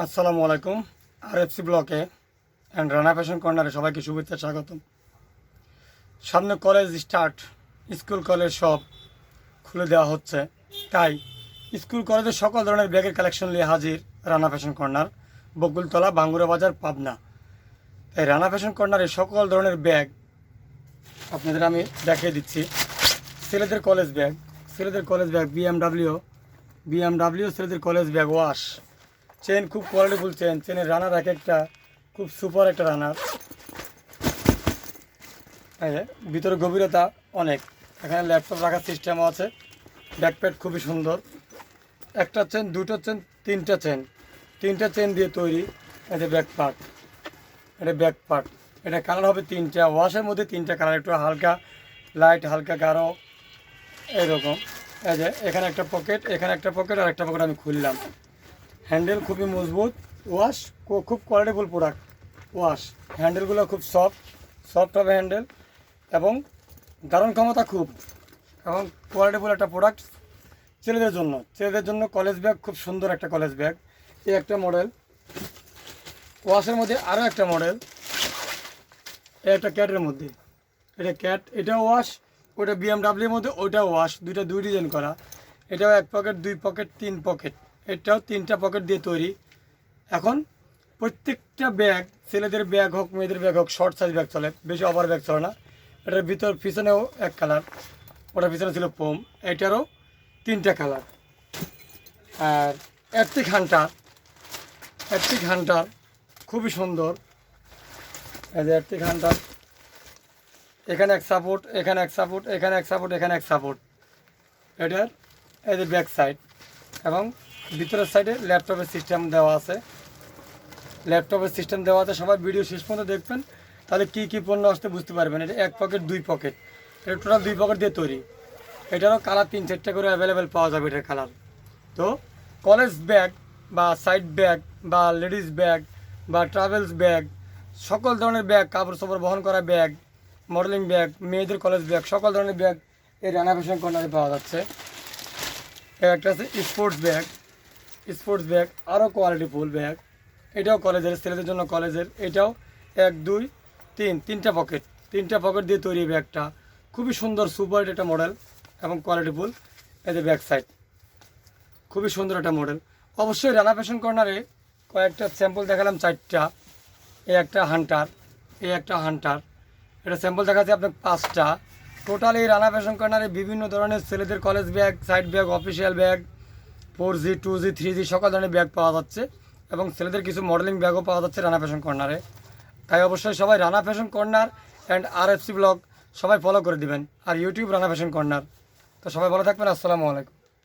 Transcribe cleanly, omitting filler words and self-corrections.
আসসালামু আলাইকুম। আরএফসি ব্লকে অ্যান্ড রানা ফ্যাশন কর্নারে সবাইকে শুভেচ্ছা স্বাগতম। সামনে কলেজ স্টার্ট, স্কুল কলেজ সব খুলে দেওয়া হচ্ছে, তাই স্কুল কলেজের সকল ধরনের ব্যাগের কালেকশন নিয়ে হাজির Rana fashion corner, Bakultala, Bangura বাজার, পাবনা। তাই রানা ফ্যাশন কর্নারে সকল ধরনের ব্যাগ আপনাদের আমি দেখিয়ে দিচ্ছি। ছেলেদের কলেজ ব্যাগ, বিএমডাব্লিউ ছেলেদের কলেজ ব্যাগ, ওয়াশ চেন, খুব কোয়ালিটিফুল চেন, চেনের রানার এক একটা খুব সুপার একটা রানার। ভিতরে গভীরতা অনেক, এখানে ল্যাপটপ রাখার সিস্টেম আছে। ব্যাকপ্যাড খুবই সুন্দর, একটা চেন, দুটো চেন, তিনটা চেন দিয়ে তৈরি। এটা ব্যাক পার্ট, এটা কালার হবে তিনটা, ওয়াশের মধ্যে তিনটা কালার, একটু হালকা লাইট, হালকা গাঢ় এইরকম। এই যে এখানে একটা পকেট, এখানে একটা পকেট, আর একটা পকেট আমি খুললাম। হ্যান্ডেল খুবই মজবুত, ওয়াশ খুব কোয়ালিটিফুল প্রোডাক্ট। ওয়াশ হ্যান্ডেলগুলো খুব সফট হবে হ্যান্ডেল, এবং ধারণ ক্ষমতা খুব, এবং কোয়ালিটিফুল একটা প্রোডাক্ট ছেলেদের জন্য কলেজ ব্যাগ, খুব সুন্দর একটা কলেজ ব্যাগ। এই একটা মডেল, ওয়াশের মধ্যে আরও একটা মডেল, এই একটা ক্যাটের মধ্যে, এটা ক্যাট, এটাও ওয়াশ, ওটা বিএমডাব্লিউর মধ্যে, ওটাও ওয়াশ, দুই ডিজাইন করা। এটাও এক পকেট, দুই পকেট, তিন পকেট, এটাও তিনটা পকেট দিয়ে তৈরি। এখন প্রত্যেকটা ব্যাগ, ছেলেদের ব্যাগ হোক, মেয়েদের ব্যাগ হোক, শর্ট সাইজ ব্যাগ চলে, বেশি ওভার ব্যাগ চলে না। এটার ভিতর পিছনেও এক কালার, ওটার পিছনে ছিল পোম, এটারও তিনটা কালার। আর অ্যাপটিক হান্টার খুবই সুন্দর। এই যে অ্যাপটিক হান্টার, এখানে এক সাপোর্ট, এখানে এক সাপোর্ট, এখানে এক সাপোর্ট, এখানে এক সাপোর্ট। এটার এই যে ব্যাক সাইড, এবং ভিতরের সাইডে ল্যাপটপের সিস্টেম দেওয়া আছে। সবাই ভিডিও শেষ পর্যন্ত দেখবেন, তাহলে কী কী পণ্য আসতে বুঝতে পারবেন। এটা এক পকেট, দুই পকেট, এটা টোটাল দুই পকেট দিয়ে তৈরি। এটারও কালার 3-4টা করে অ্যাভেলেবেল পাওয়া যাবে এটার কালার। তো কলেজ ব্যাগ বা সাইড ব্যাগ বা লেডিস ব্যাগ বা ট্রাভেলস ব্যাগ, সকল ধরনের ব্যাগ, কাপড় চোপড় বহন করা ব্যাগ, মডেলিং ব্যাগ, মেয়েদের কলেজ ব্যাগ, সকল ধরনের ব্যাগ এই রানা ফ্যাশন কর্নারে পাওয়া যাচ্ছে। একটা আছে স্পোর্টস ব্যাগ, আরও কোয়ালিটিফুল ব্যাগ। এটাও কলেজের, ছেলেদের জন্য কলেজের। এটাও 1, 2, 3, তিনটা পকেট দিয়ে তৈরি ব্যাগটা, খুবই সুন্দর, সুপার একটা মডেল এবং কোয়ালিটিফুল। এই যে ব্যাক সাইড, খুবই সুন্দর একটা মডেল। অবশ্যই রানা ফ্যাশন কর্নারে কয়েকটা স্যাম্পল দেখালাম, 4টা। এই একটা হান্টার, এটা স্যাম্পল দেখাচ্ছি আপনার 5টা। টোটাল এই রানা ফ্যাশন কর্নারে বিভিন্ন ধরনের ছেলেদের college bag, side bag, official bag, 4G, 2G, 3G সকল ধরনের ব্যাগ পাওয়া যাচ্ছে, এবং ছেলেদের কিছু মডেলিং ব্যাগও পাওয়া যাচ্ছে রানা ফ্যাশন কর্নারে। তাই অবশ্যই সবাই Rana fashion corner and RFC blog সবাই ফলো করে দিবেন, আর ইউটিউব রানা ফ্যাশন কর্নার। তো সবাই ভালো থাকবেন, আসসালামু আলাইকুম।